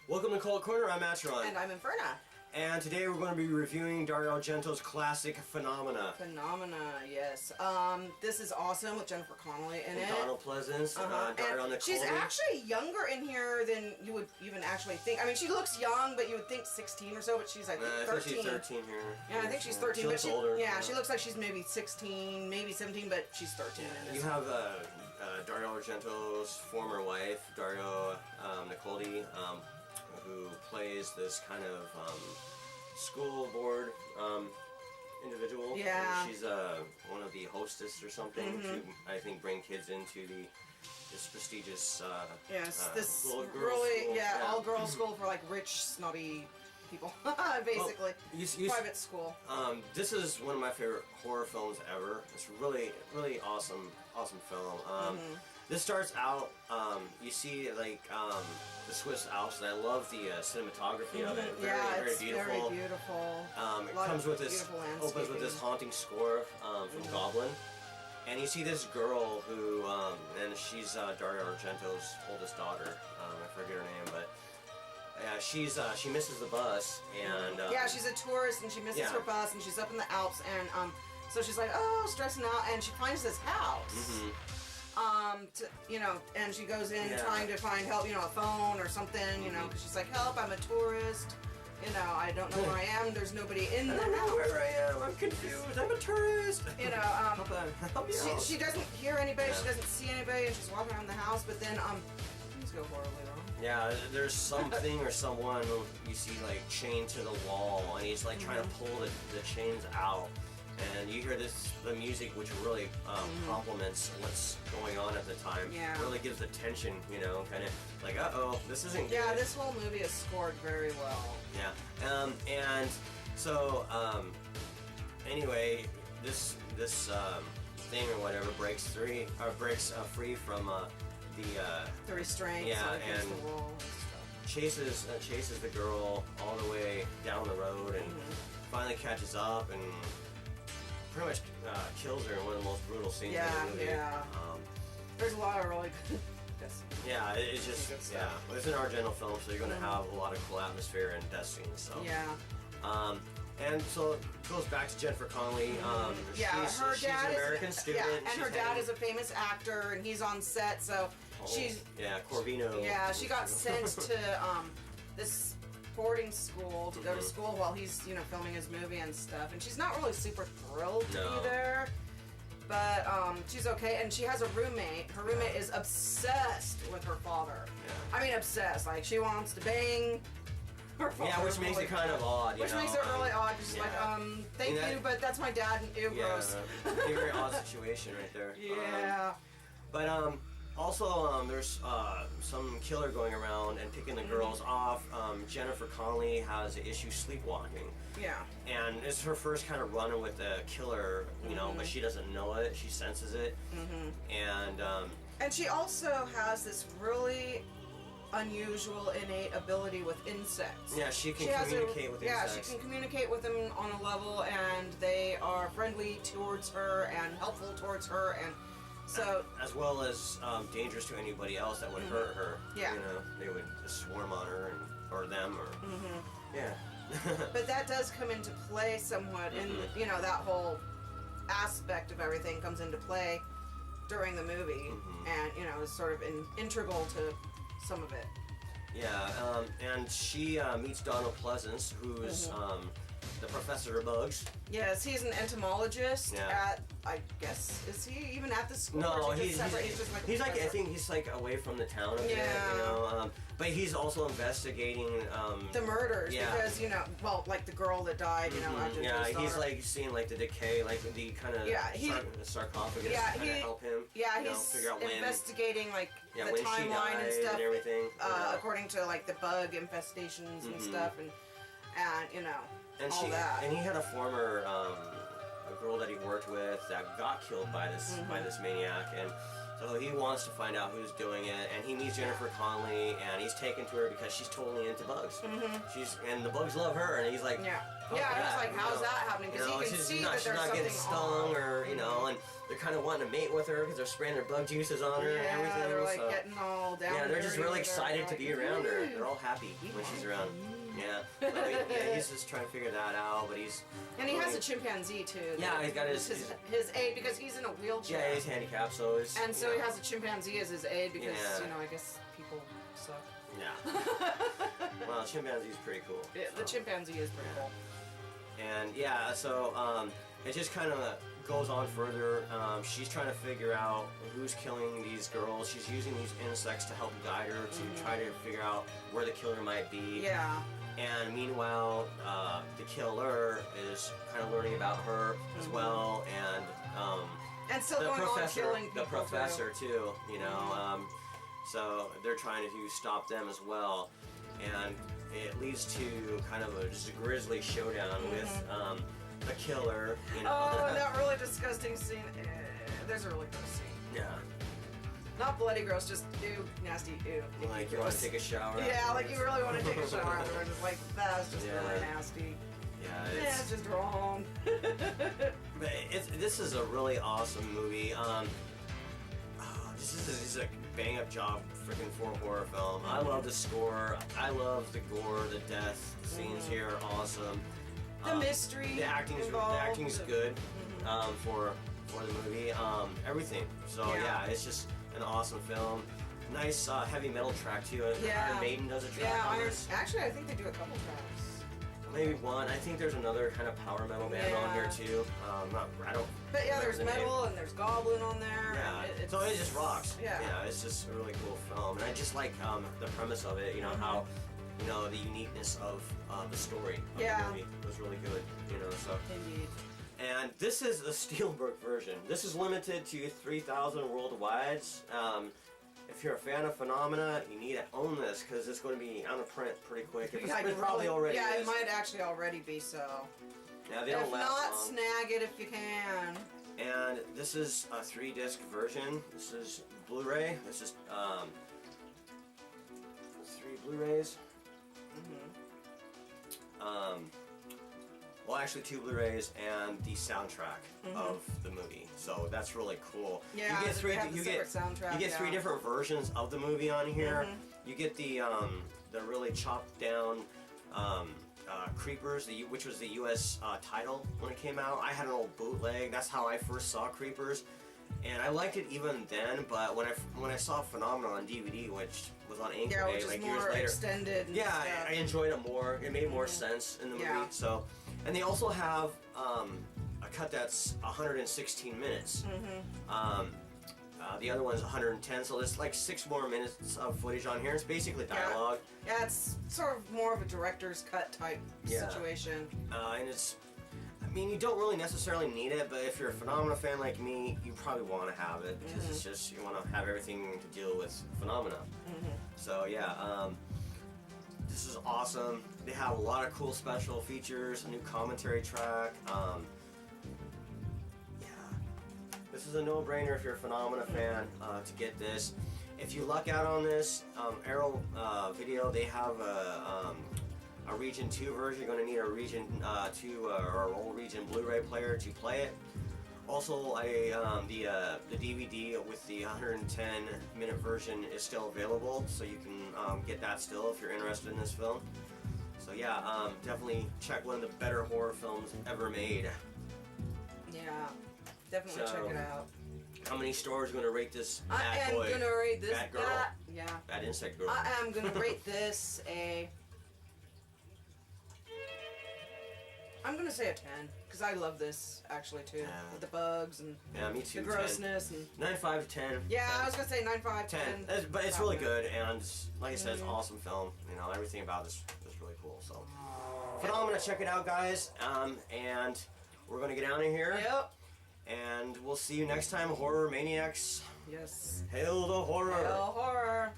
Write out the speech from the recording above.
Welcome to Cult Corner, I'm Atron. And I'm Inferna. And today we're going to be reviewing Dario Argento's classic Phenomena. Phenomena, yes. This is awesome with Jennifer Connelly in it. Donald Pleasence, Dario Nicole. She's actually younger in here than you would even actually think. I mean, she looks young, but you would think 16 or so, but she's like 13. I think she's 13 here. Yeah, I think she's 13. She looks older. Yeah, she looks like she's maybe 16, maybe 17, but she's 13 in this. You have Dario Argento's former wife, Dario Nicole, who plays this kind of school board individual. Yeah. And she's one of the hostess or something to, I think, bring kids into this prestigious this little girls' really school. all girls school for like rich snobby people, basically. Well, private school. This is one of my favorite horror films ever. It's really awesome film. This starts out, you see like the Swiss Alps, and I love the cinematography of it. Very beautiful. Very beautiful. It comes with this, opens with this haunting score from Goblin. And you see this girl who, and she's Dario Argento's oldest daughter. I forget her name, but she misses the bus, and she's a tourist, and she misses her bus, and she's up in the Alps, and so she's like, stressing out, and she finds this house. And she goes in trying to find help, a phone or something, because she's like, help, I'm a tourist. I don't know where I am. There's nobody in the house. I don't know where I am. I'm confused. I'm a tourist. She doesn't hear anybody. She doesn't see anybody, and she's walking around the house. But then things go horribly wrong. Yeah, there's something or someone who you see like chained to the wall, and he's like trying to pull the chains out. And you hear the music, which really complements what's going on at the time. Yeah. Really gives the tension, kind of like, this isn't good. Yeah, this whole movie is scored very well. Yeah. And so, anyway, this thing or whatever breaks free from the restraints. Yeah, and the wall and stuff. chases the girl all the way down the road, and finally catches up and pretty much kills her in one of the most brutal scenes in the movie. There's a lot of really good. Yeah, it's just it's an Argento film, so you're going to have a lot of cool atmosphere and death scenes. So and so it goes back to Jennifer Connelly. She's an American student. Yeah, and her dad is a famous actor, and he's on set. So she's Corvino. Yeah, she got sent to this boarding school to go to school while he's filming his movie and stuff, and she's not really super thrilled to be there, but she's okay. And she has a roommate. Her roommate is obsessed with her father. I mean, obsessed. Like, she wants to bang her father. Yeah, which makes it kind of odd. Which makes it really odd. She's like, thank you, but that's my dad, and ew, gross. Very odd situation right there. Yeah. But also, there's some killer going around and picking the girls off. Jennifer Connelly has an issue sleepwalking. Yeah. And it's her first kind of run with the killer, but she doesn't know it. She senses it. And she also has this really unusual innate ability with insects. Yeah, she can communicate with insects. Yeah, she can communicate with them on a level, and they are friendly towards her and helpful towards her, and so, as well as dangerous to anybody else that would hurt her. Yeah. They would just swarm on her or them or But that does come into play somewhat in that whole aspect of everything comes into play during the movie, and is sort of integral to some of it. Yeah, and she meets Donald Pleasence, who's the professor of bugs. Yes, he's an entomologist at, I guess, is he even at the school? No, he's just like I think he's like away from the town a bit, but he's also investigating the murders because like the girl that died, he's like seeing like the decay, like the kind of the sarcophagus, kind of help him. Yeah, he's figure out when, investigating like the when timeline she died and stuff, and everything, according to like the bug infestations and stuff, and and all that. And he had a former a girl that he worked with that got killed by this maniac, and so he wants to find out who's doing it. And he meets Jennifer Connelly, and he's taken to her because she's totally into bugs. And the bugs love her, and he's like, Yeah, I was like, how's that happening? Because you can see that she's there's not something getting stung, or and they're kind of wanting to mate with her because they're spraying their bug juices on her and everything. They're like getting all down. Yeah, they're just really excited to be around her. They're all happy when she's around. Yeah, he's just trying to figure that out, but he's... And he has a chimpanzee, too. Yeah, he's got his aide, because he's in a wheelchair. Yeah, he's handicapped, so it's... And so he has a chimpanzee as his aide, because, I guess people suck. Yeah. Well, chimpanzee's pretty cool. Yeah, the chimpanzee is pretty cool. And, so, it just kind of goes on further. She's trying to figure out who's killing these girls. She's using these insects to help guide her to try to figure out where the killer might be. Yeah. And meanwhile, the killer is kind of learning about her as well, and still the going professor, on killing people the professor too. So they're trying to stop them as well, and it leads to kind of just a grisly showdown with the killer. Oh, that really disgusting scene. There's a really gross scene. Yeah. Not bloody gross, just ew, nasty, ew. Like you want to take a shower? Yeah, like you really want to take a shower afterwards. Like that's just really nasty. Yeah, it's just wrong. But this is a really awesome movie. This is a bang-up job freaking for a horror film. I love the score. I love the gore, the death. The scenes here are awesome. The mystery. The acting is good for the movie. Everything. So yeah, it's just an awesome film. Nice heavy metal track too. Iron Maiden does a track on this. Actually, I think they do a couple tracks. Maybe one. I think there's another kind of power metal band on here too. I don't. But yeah, there's metal and there's Goblin on there. Yeah, so it just rocks. Yeah, it's just a really cool film, and I just like the premise of it. How the uniqueness of the story of the movie was really good. So. Indeed. And this is the Steelbook version. This is limited to 3,000 worldwide. If you're a fan of Phenomena, you need to own this because it's going to be out of print pretty quick. It probably already is. Yeah, it might actually already be so. Yeah, they don't last long. If not, snag it if you can. And this is a 3-disc version. This is Blu-ray. This is 3 Blu-rays. Well, actually 2 Blu-rays and the soundtrack of the movie. So that's really cool. Yeah, you get 3 different versions of the movie on here. You get the really chopped down Creepers, which was the U.S. title when it came out. I had an old bootleg. That's how I first saw Creepers, and I liked it even then. But when I saw Phenomena on DVD, which was on Anchor Day, like years later, extended. Yeah, I enjoyed it more. It made more sense in the movie. So, and they also have a cut that's 116 minutes. The other one's 110, so there's like 6 more minutes of footage on here. It's basically dialogue. Yeah, it's sort of more of a director's cut type situation. And it's, I mean, you don't really necessarily need it, but if you're a Phenomena fan like me, you probably want to have it because it's just, you want to have everything to deal with Phenomena. So yeah, this is awesome. They have a lot of cool special features, a new commentary track. This is a no-brainer if you're a Phenomena fan to get this. If you luck out on this, Arrow Video, they have a Region 2 version. You're going to need a Region 2 or an old Region Blu-ray player to play it. Also, the DVD with the 110-minute version is still available, so you can get that still if you're interested in this film. So yeah, definitely check one of the better horror films ever made. Yeah. Definitely check it out. How many stars are going to rate this bad boy? I am going to rate this bad girl. Bad insect girl. I am going to rate this I'm going to say a 10 because I love this actually too. With the bugs and me too, the grossness. 9, 5, 10. Yeah, 10. I was going to say 9, 5, 10. But it's really good, and like I said, it's an awesome film. Everything about this is really cool. So, Phenomena, check it out, guys. And we're going to get out of here. Yep. And we'll see you next time, Horror Maniacs. Yes. Hail the horror. Hail horror.